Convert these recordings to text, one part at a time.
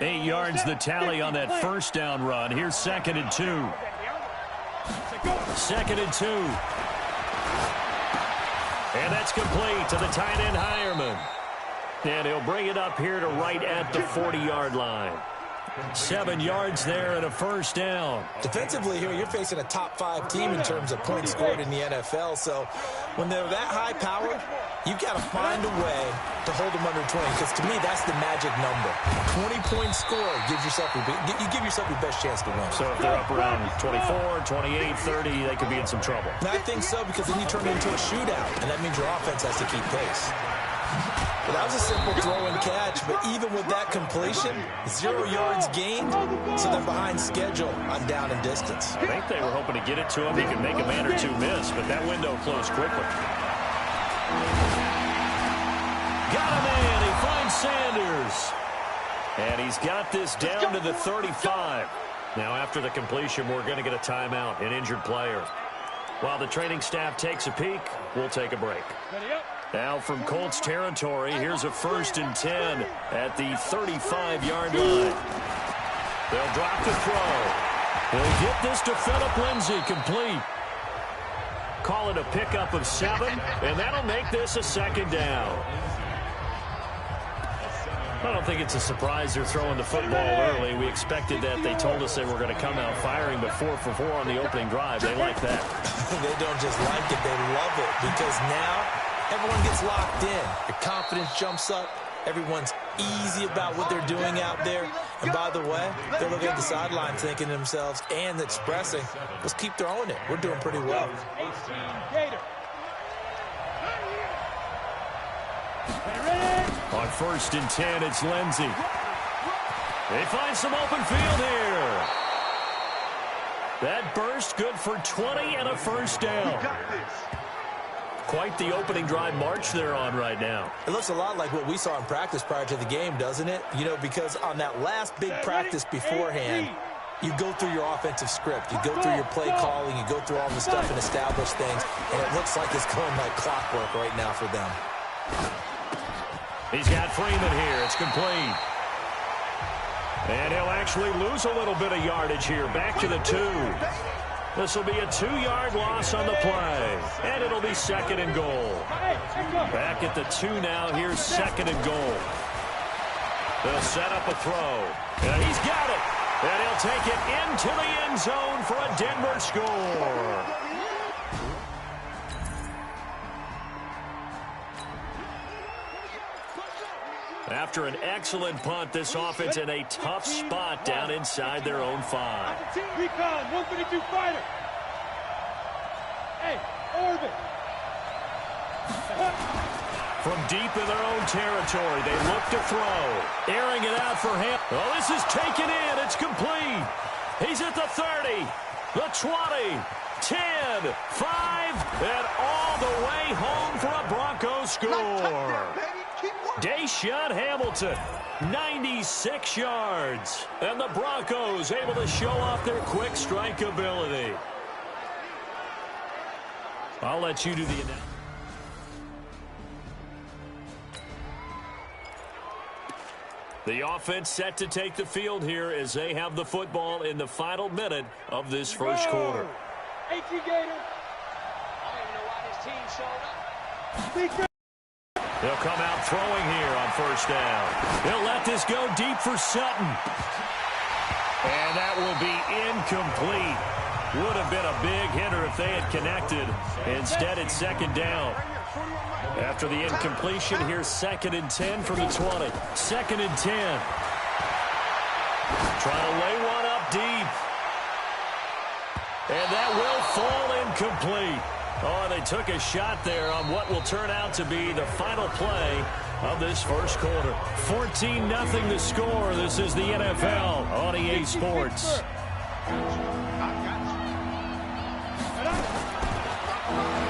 8 yards the tally on that first down run. Here's 2nd and 2. 2nd and 2. And that's complete to the tight end Hireman. And he'll bring it up here to right at the 40-yard line. 7 yards there and a first down. Defensively here, you're facing a top-5 team in terms of points scored in the NFL. So when they're that high-powered, you've got to find a way to hold them under 20. Because to me, that's the magic number. 20-point score gives yourself you give yourself your best chance to win. So if they're up around 24, 28, 30, they could be in some trouble. And I think so, because then you turn it into a shootout, and that means your offense has to keep pace. Well, that was a simple throw and catch, but even with that completion, 0 yards gained, so they're behind schedule on down and distance. I think they were hoping to get it to him. He could make a man or two miss, but that window closed quickly. Got him in. He finds Sanders. And he's got this down to the 35. Now, after the completion, we're going to get a timeout, an injured player. While the training staff takes a peek, we'll take a break. Now from Colts territory, here's a 1st and 10 at the 35-yard line. They'll drop the throw. They'll get this to Phillip Lindsay, complete. Call it a pickup of 7, and that'll make this a 2nd down. I don't think it's a surprise they're throwing the football early. We expected that. They told us they were going to come out firing, but 4 for 4 on the opening drive. They like that. They don't just like it, they love it, because now everyone gets locked in. Your confidence jumps up. Everyone's easy about what they're doing out there. And by the way, they're looking at the sideline thinking to themselves and expressing, let's keep throwing it. We're doing pretty well. On 1st and 10, it's Lindsay. They find some open field here. That burst good for 20 and a first down. Quite the opening drive march they're on right now. It looks a lot like what we saw in practice prior to the game, doesn't it? You know, because on that last big practice beforehand, you go through your offensive script. You go through your play calling. You go through all the stuff and establish things. And it looks like it's going like clockwork right now for them. He's got Freeman here. It's complete. And he'll actually lose a little bit of yardage here. Back to the 2. This will be a 2-yard loss on the play. And it'll be 2nd and goal. Back at the 2 now. Here's 2nd and goal. They'll set up a throw. And he's got it. And he'll take it into the end zone for a Denver score. After an excellent punt, this offense in a tough spot down inside their own 5. Recon, 132 fighter. Hey, orbit. From deep in their own territory, they look to throw. Airing it out for him. Oh, this is taken in. It's complete. He's at the 30, the 20, 10, 5, and all the way home for a Broncos score. Deshaun Hamilton, 96 yards. And the Broncos able to show off their quick strike ability. I'll let you do the announcement. The offense set to take the field here as they have the football in the final minute of this first quarter. AT Gator. I don't even know why this team showed up. They'll come out throwing here on 1st down. They'll let this go deep for Sutton. And that will be incomplete. Would have been a big hitter if they had connected. Instead, it's 2nd down. After the incompletion, here's 2nd and 10 from the 20. 2nd and 10. Trying to lay one up deep. And that will fall incomplete. Oh, they took a shot there on what will turn out to be the final play of this first quarter. 14-0 the score. This is the NFL on EA Sports.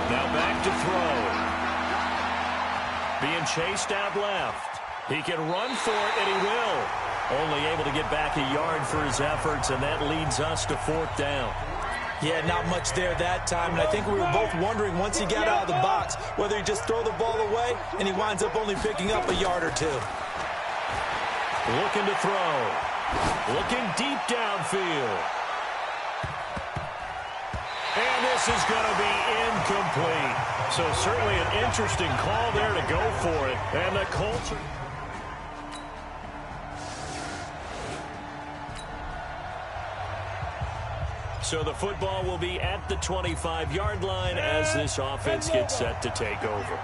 Now back to throw. Being chased out left. He can run for it, and he will. Only able to get back a yard for his efforts, and that leads us to 4th down. Yeah, not much there that time, and I think we were both wondering once he got out of the box whether he just throw the ball away and he winds up only picking up a yard or 2. Looking to throw. Looking deep downfield. And this is going to be incomplete. So certainly an interesting call there to go for it. And the Colts are... So the football will be at the 25-yard line as this offense gets set to take over.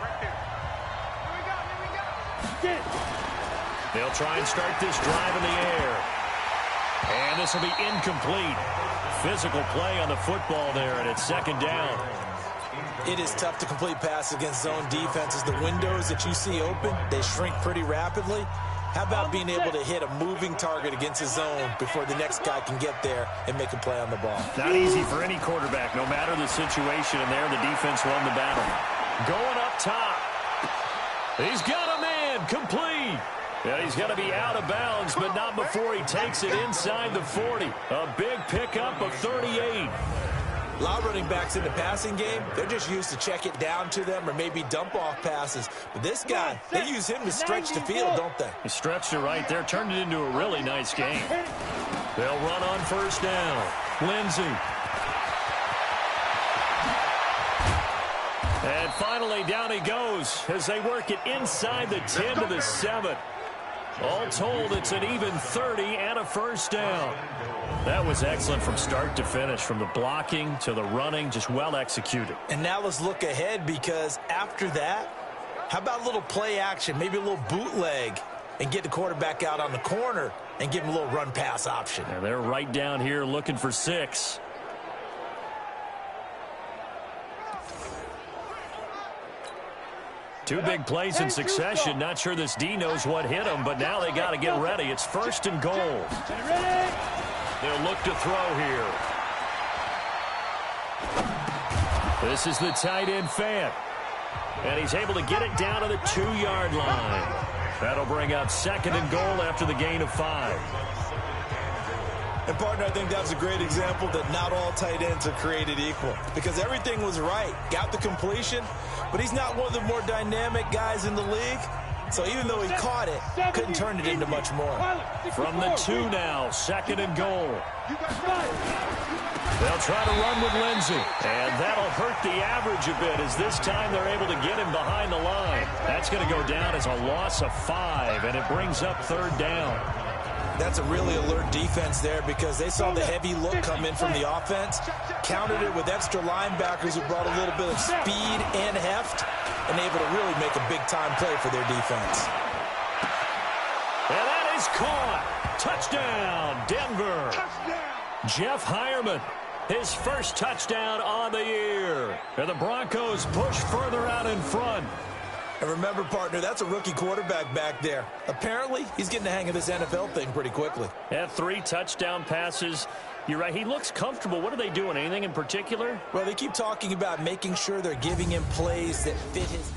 They'll try and start this drive in the air. And this will be incomplete. Physical play on the football there, and it's second down. It is tough to complete passes against zone defenses. The windows that you see open, they shrink pretty rapidly. How about being able to hit a moving target against a zone before the next guy can get there and make a play on the ball? Not easy for any quarterback, no matter the situation, and there the defense won the battle. Going up top. He's got a man, complete. Yeah, he's going to be out of bounds, but not before he takes it inside the 40. A big pickup of 38. A lot of running backs in the passing game, they're just used to check it down to them or maybe dump off passes. But this guy, they use him to stretch the field, don't they? He stretched it right there, turned it into a really nice game. They'll run on first down. Lindsey. And finally, down he goes as they work it inside the 10 to the 7. All told, it's an even 30 and a first down. That was excellent from start to finish, from the blocking to the running, just well executed. And now let's look ahead, because after that, how about a little play action, maybe a little bootleg, and get the quarterback out on the corner and give him a little run-pass option. And they're right down here looking for 6. Two big plays in succession. Not sure this D knows what hit him, but now they got to get ready. It's first and goal. They'll look to throw here. This is the tight end Fant. And he's able to get it down to the 2-yard line. That'll bring up second and goal after the gain of 5. And, partner, I think that was a great example that not all tight ends are created equal, because everything was right. Got the completion, but he's not one of the more dynamic guys in the league. So even though he caught it, couldn't turn it into much more. From the 2 now, second and goal. They'll try to run with Lindsey. And that'll hurt the average a bit, as this time they're able to get him behind the line. That's going to go down as a loss of 5, and it brings up third down. That's a really alert defense there, because they saw the heavy look come in from the offense, countered it with extra linebackers who brought a little bit of speed and heft, and able to really make a big-time play for their defense. And that is caught. Touchdown, Denver. Jeff Hireman, his first touchdown on the year. And the Broncos push further out in front. And remember, partner, that's a rookie quarterback back there. Apparently, he's getting the hang of this NFL thing pretty quickly. Had 3 touchdown passes. You're right, he looks comfortable. What are they doing? Anything in particular? Well, they keep talking about making sure they're giving him plays that fit his...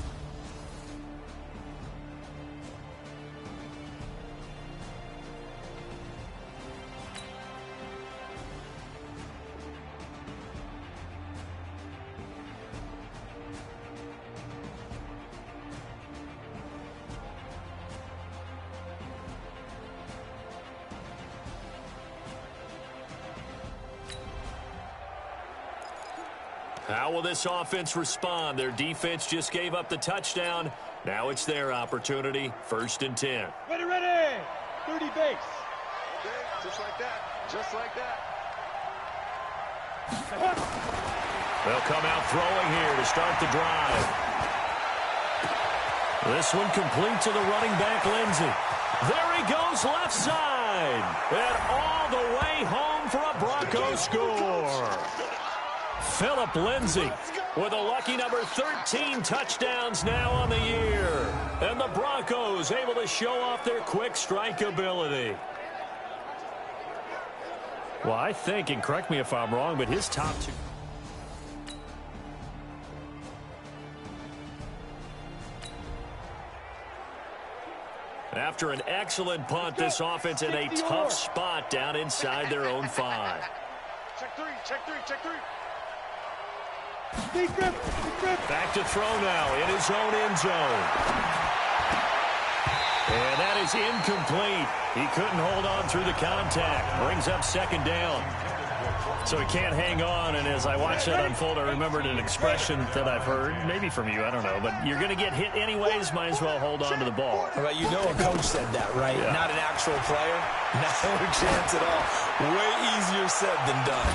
How will this offense respond? Their defense just gave up the touchdown. Now it's their opportunity. First and 10. Ready, ready. 30 base. Okay, just like that. Just like that. They'll come out throwing here to start the drive. This one complete to the running back, Lindsey. There he goes, left side. And all the way home for a Bronco score. Phillip Lindsey with a lucky number 13 touchdowns now on the year. And the Broncos able to show off their quick strike ability. Well, I think, and correct me if I'm wrong, but his top 2... After an excellent punt, this offense in a tough spot down inside their own 5. Check 3, check 3, check 3. Back to throw now in his own end zone. And that is incomplete. He couldn't hold on through the contact. Brings up second down. So he can't hang on, and as I watch that unfold, I remembered an expression that I've heard, maybe from you, I don't know, but you're going to get hit anyways, might as well hold on to the ball. Well, you know a coach said that, right? Yeah. Not an actual player. No chance at all. Way easier said than done.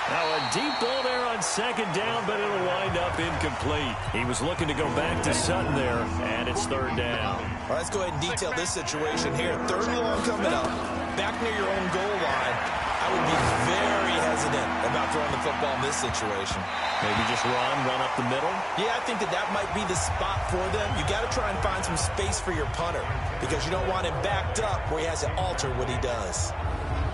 Now a deep ball there on second down, but it'll wind up incomplete. He was looking to go back to Sutton there, and it's third down. All right, let's go ahead and detail this situation here. Third and long coming up. Back near your own goal line. I would be very hesitant about throwing the football in this situation. Maybe just run up the middle? Yeah, I think that might be the spot for them. You got to try and find some space for your punter because you don't want him backed up where he has to alter what he does.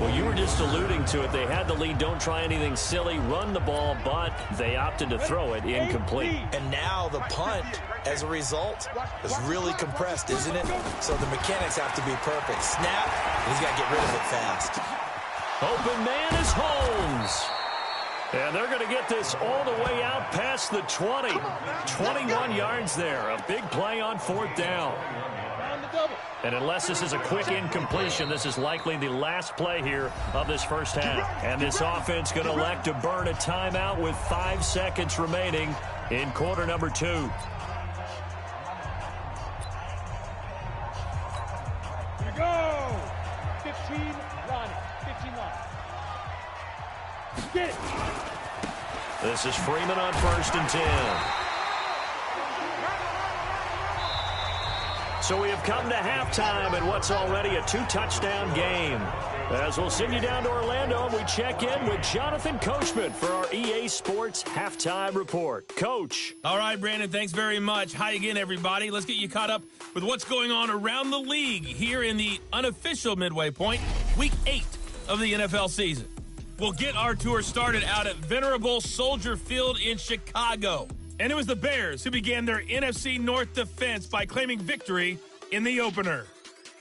Well, you were just alluding to it. They had the lead. Don't try anything silly. Run the ball, but they opted to throw it incomplete. And now the punt, as a result, is really compressed, isn't it? So the mechanics have to be perfect. Snap, and he's got to get rid of it fast. Open man is Holmes. And they're going to get this all the way out past the 20. 21 yards there. A big play on fourth down. And unless this is a quick incompletion, this is likely the last play here of this first half. And this offense going to elect to burn a timeout with 5 seconds remaining in quarter number 2. Here we go. 15 line. 15 line. Get it. This is Freeman on 1st and 10. So we have come to halftime in what's already a 2-touchdown game. As we'll send you down to Orlando, we check in with Jonathan Coachman for our EA Sports Halftime Report. Coach. All right, Brandon, thanks very much. Hi again, everybody. Let's get you caught up with what's going on around the league here in the unofficial midway point, Week 8 of the NFL season. We'll get our tour started out at venerable Soldier Field in Chicago. And it was the Bears who began their NFC North defense by claiming victory in the opener.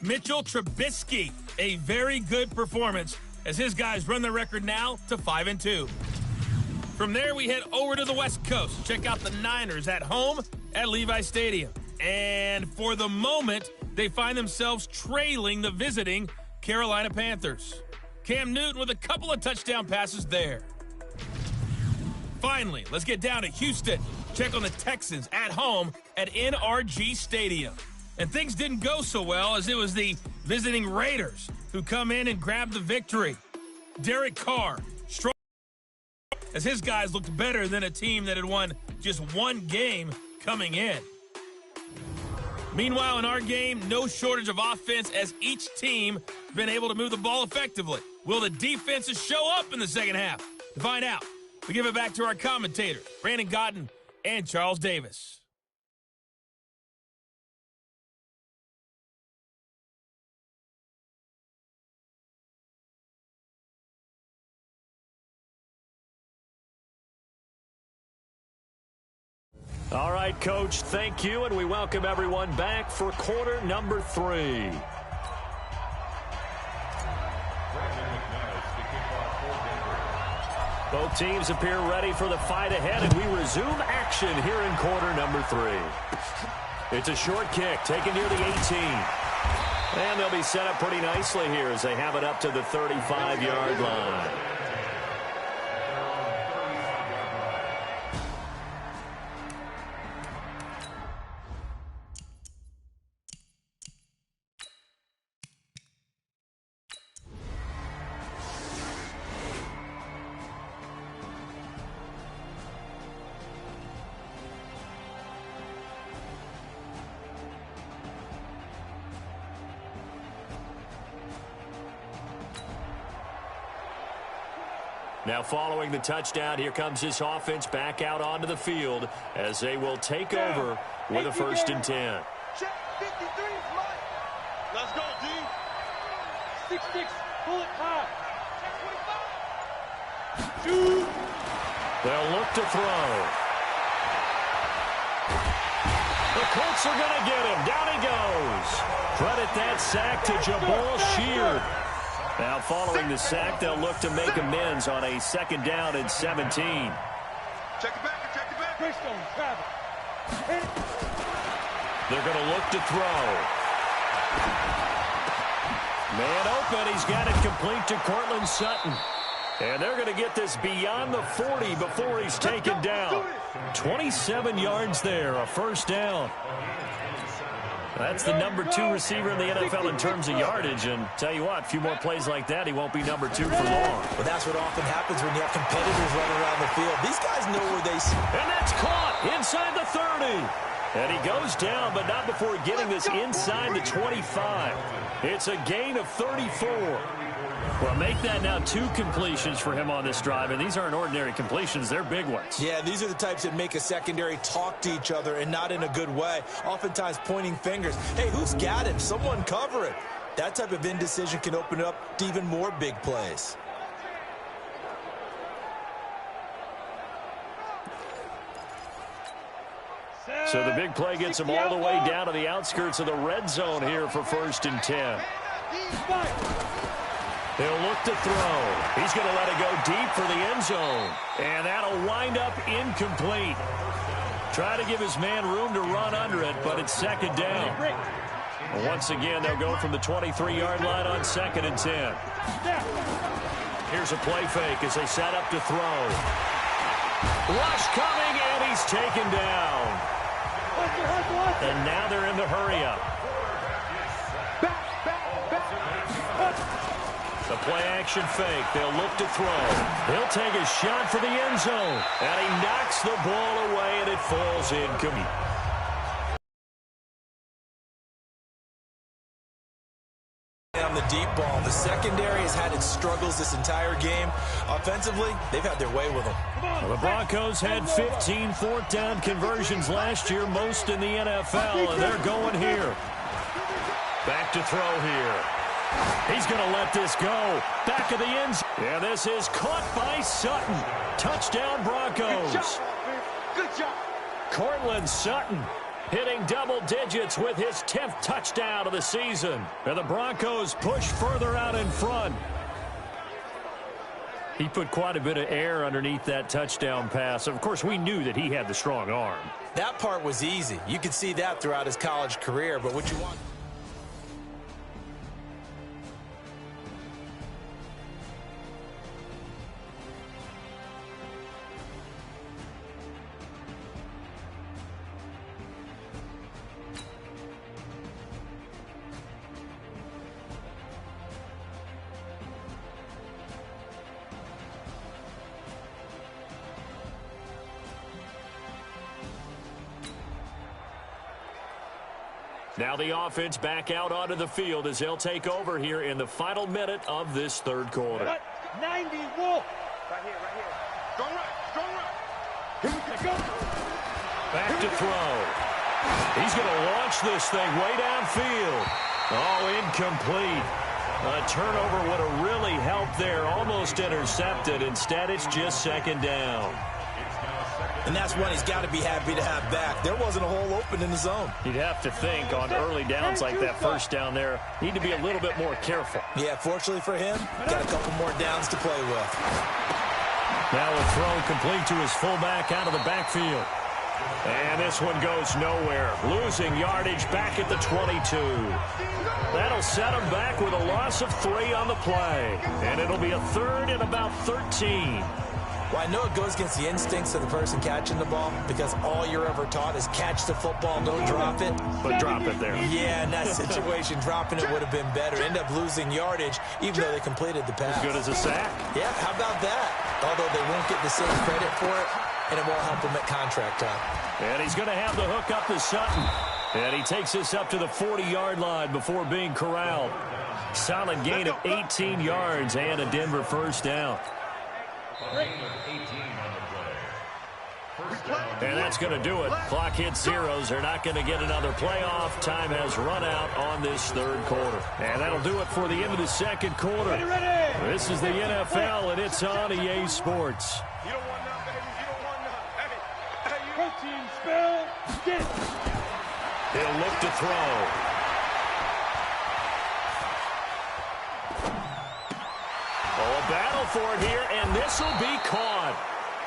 Mitchell Trubisky, a very good performance as his guys run the record now to 5-2. From there, we head over to the West Coast. Check out the Niners at home at Levi Stadium. And for the moment, they find themselves trailing the visiting Carolina Panthers. Cam Newton with a couple of touchdown passes there. Finally, let's get down to Houston. Check on the Texans at home at NRG Stadium. And things didn't go so well as it was the visiting Raiders who come in and grab the victory. Derek Carr, strong as his guys looked better than a team that had won just one game coming in. Meanwhile, in our game, no shortage of offense as each team has been able to move the ball effectively. Will the defenses show up in the second half? To find out, we give it back to our commentators, Brandon Gotten and Charles Davis. All right, Coach, thank you, and we welcome everyone back for quarter number 3. Both teams appear ready for the fight ahead, and we resume action here in quarter number 3. It's a short kick taken near the 18. And they'll be set up pretty nicely here as they have it up to the 35-yard line. Now following the touchdown, here comes this offense back out onto the field as they will take over with a 1st and 10. Check 53, Mike. Let's go, D. 6-6, pull it high. Check 25. Shoot. They'll look to throw. The Colts are going to get him. Down he goes. Credit that sack to Jabal Sheard. Now, following the sack, they'll look to make amends on a 2nd down and 17. Check it back, check it back. Greystone, Travis. Hit it. They're going to look to throw. Man open. He's got it complete to Cortland Sutton. And they're going to get this beyond the 40 before he's taken down. 27 yards there, a first down. That's the #2 receiver in the NFL in terms of yardage. And tell you what, a few more plays like that, he won't be #2 for long. Well, that's what often happens when you have competitors running around the field. These guys know where they sit. And that's caught inside the 30. And he goes down, but not before getting this inside the 25. It's a gain of 34. Well, make that now 2 completions for him on this drive, and these aren't ordinary completions. They're big ones. Yeah, these are the types that make a secondary talk to each other, and not in a good way. Oftentimes pointing fingers. Hey, who's got him? Someone cover it. That type of indecision can open it up to even more big plays. So the big play gets him all the way down to the outskirts of the red zone here for 1st and 10. He'll look to throw. He's going to let it go deep for the end zone. And that'll wind up incomplete. Try to give his man room to run under it, but it's 2nd down. And once again, they'll go from the 23-yard line on 2nd and 10. Here's a play fake as they set up to throw. Rush coming, and he's taken down. And now they're in the hurry-up. The play-action fake. They'll look to throw. He'll take a shot for the end zone. And he knocks the ball away, and it falls incomplete. On the deep ball, the secondary has had its struggles this entire game. Offensively, they've had their way with them. Well, the Broncos had 15 4th-down conversions last year, most in the NFL, and they're going here. Back to throw here. He's going to let this go. Back of the end zone. Yeah, this is caught by Sutton. Touchdown, Broncos. Good job. Cortland Sutton hitting double digits with his 10th touchdown of the season. And the Broncos push further out in front. He put quite a bit of air underneath that touchdown pass. Of course, we knew that he had the strong arm. That part was easy. You could see that throughout his college career, but what you want... Now the offense back out onto the field as they'll take over here in the final minute of this 3rd quarter. 90 Wolf. Right here. Strong right. Here we go. Back to throw. He's going to launch this thing way downfield. Oh, incomplete. A turnover would have really helped there. Almost intercepted. Instead, it's just 2nd down. And that's one he's got to be happy to have back. There wasn't a hole open in the zone. You'd have to think on early downs like that 1st down there, need to be a little bit more careful. Yeah, fortunately for him, got a couple more downs to play with. Now a throw complete to his fullback out of the backfield. And this one goes nowhere. Losing yardage back at the 22. That'll set him back with a loss of 3 on the play. And it'll be a 3rd and about 13. Well, I know it goes against the instincts of the person catching the ball because all you're ever taught is catch the football, don't drop it. But drop it there. Yeah, in that situation, dropping it would have been better. End up losing yardage, even though they completed the pass. As good as a sack. Yeah, how about that? Although they won't get the same credit for it, and it won't help them at contract time. And he's going to have the hook up to Sutton. And he takes this up to the 40-yard line before being corralled. Solid gain of 18 yards and a Denver 1st down. And that's going to do it. Clock hits zeros. They're not going to get another playoff. Time has run out on this 3rd quarter. And that'll do it for the end of the 2nd quarter. This is the NFL, and it's on EA Sports. You don't want none, baby. You don't want none. Hey, Protein spell. Get. He'll look to throw. Oh, a battle for it here, and this will be caught.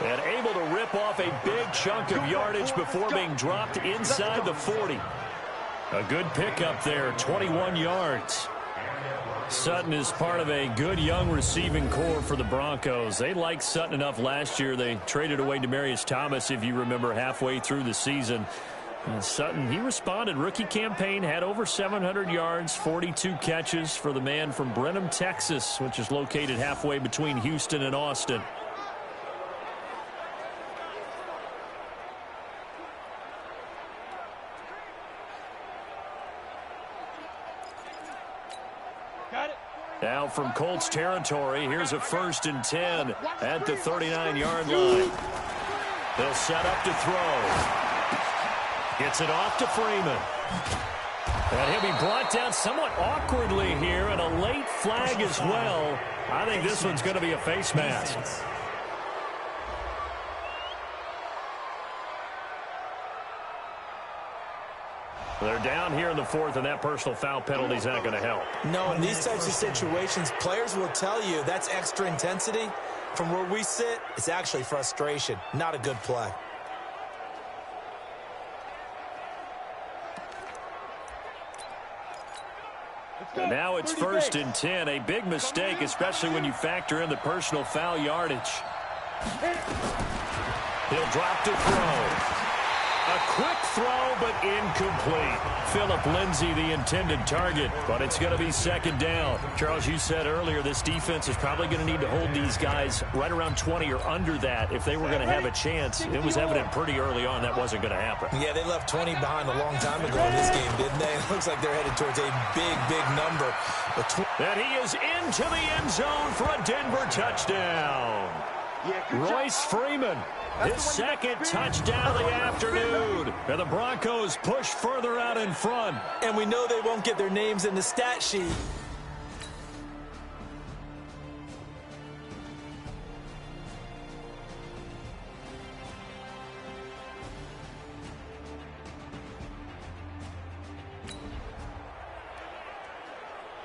And able to rip off a big chunk of yardage before being dropped inside the 40. A good pickup there, 21 yards. Sutton is part of a good young receiving core for the Broncos. They liked Sutton enough last year. They traded away Demaryius Thomas, if you remember, halfway through the season. And Sutton, he responded. Rookie campaign, had over 700 yards, 42 catches for the man from Brenham, Texas, which is located halfway between Houston and Austin. Now from Colts territory, here's a 1st and 10 at the 39-yard line. They'll set up to throw. Gets it off to Freeman. And he'll be brought down somewhat awkwardly here, and a late flag as well. I think this one's going to be a face mask. They're down here in the 4th, and that personal foul penalty is not going to help. No, in these types of situations, players will tell you that's extra intensity. From where we sit, it's actually frustration, not a good play. And now it's 1st and 10, a big mistake, especially when you factor in the personal foul yardage. He'll drop to throw. A quick throw, but incomplete. Phillip Lindsay, the intended target, but it's going to be 2nd down. Charles, you said earlier this defense is probably going to need to hold these guys right around 20 or under that if they were going to have a chance. It was evident pretty early on that wasn't going to happen. Yeah, they left 20 behind a long time ago in this game, didn't they? It looks like they're headed towards a big number. And he is into the end zone for a Denver touchdown. Royce Freeman. His 2nd touchdown of the afternoon. And the Broncos push further out in front. And we know they won't get their names in the stat sheet.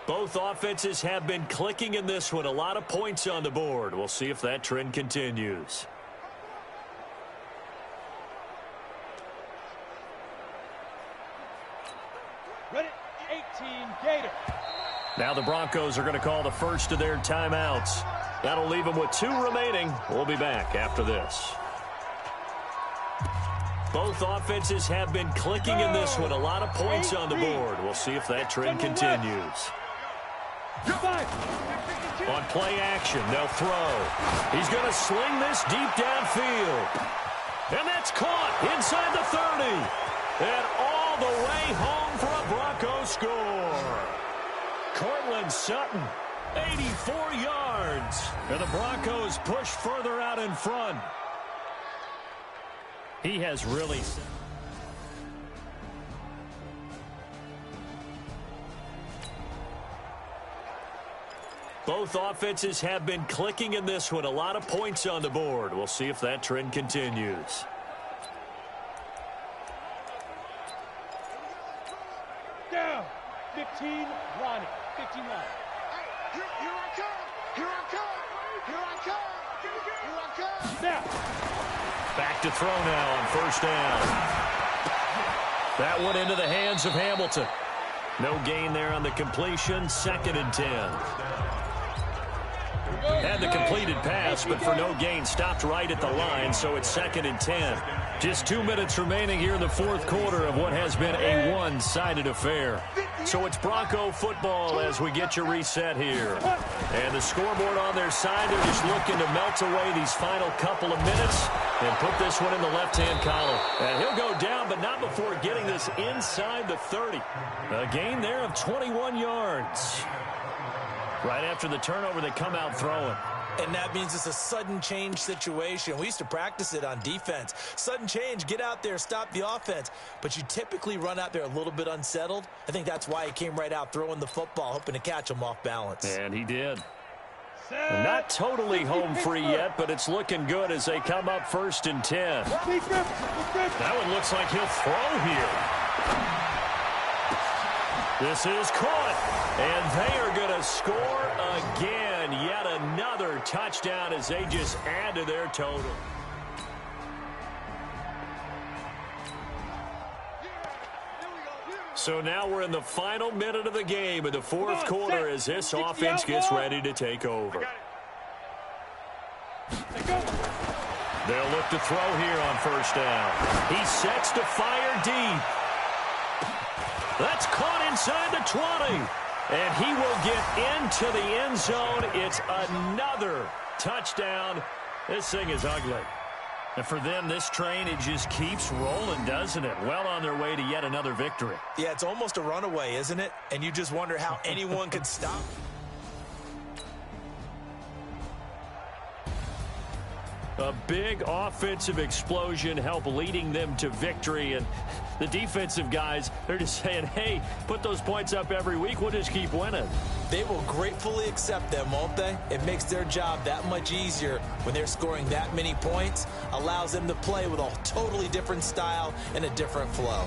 Both offenses have been clicking in this one. A lot of points on the board. We'll see if that trend continues. Ready, 18, Gator. Now the Broncos are going to call the first of their timeouts. That'll leave them with 2 remaining. We'll be back after this. Both offenses have been clicking in this one. A lot of points on the board. We'll see if that trend continues. On play action, they'll throw. He's going to sling this deep downfield. And that's caught inside the 30. And all the way home for a Bronco score. Cortland Sutton, 84 yards. And the Broncos push further out in front. He has really... Both offenses have been clicking in this one. A lot of points on the board. We'll see if that trend continues. Down. 15, Ronnie. 59. Here I come. Here I come. Here I come. Here I come. Now. Back to throw now on 1st down. That went into the hands of Hamilton. No gain there on the completion. 2nd and 10. Had the completed pass, but for no gain, stopped right at the line, so it's 2nd and 10. Just 2 minutes remaining here in the 4th quarter of what has been a one-sided affair. So it's Bronco football as we get your reset here. And the scoreboard on their side, they're just looking to melt away these final couple of minutes and put this one in the left-hand column. And he'll go down, but not before getting this inside the 30. A gain there of 21 yards. Right after the turnover, they come out throwing. And that means it's a sudden change situation. We used to practice it on defense. Sudden change, get out there, stop the offense. But you typically run out there a little bit unsettled. I think that's why he came right out throwing the football, hoping to catch him off balance. And he did. Not totally home free yet, but it's looking good as they come up 1st and 10. That one looks like he'll throw here. This is caught, and they are going to score again. Yet another touchdown as they just add to their total. So now we're in the final minute of the game in the fourth quarter as this offense gets ready to take over. They'll look to throw here on first down. He sets to fire deep. That's caught inside the 20. And he will get into the end zone. It's another touchdown. This thing is ugly. And for them, this train, it just keeps rolling, doesn't it? Well on their way to yet another victory. Yeah, it's almost a runaway, isn't it? And you just wonder how anyone could stop. A big offensive explosion helped leading them to victory. And the defensive guys, they're just saying, hey, put those points up every week. We'll just keep winning. They will gratefully accept them, won't they? It makes their job that much easier when they're scoring that many points. Allows them to play with a totally different style and a different flow.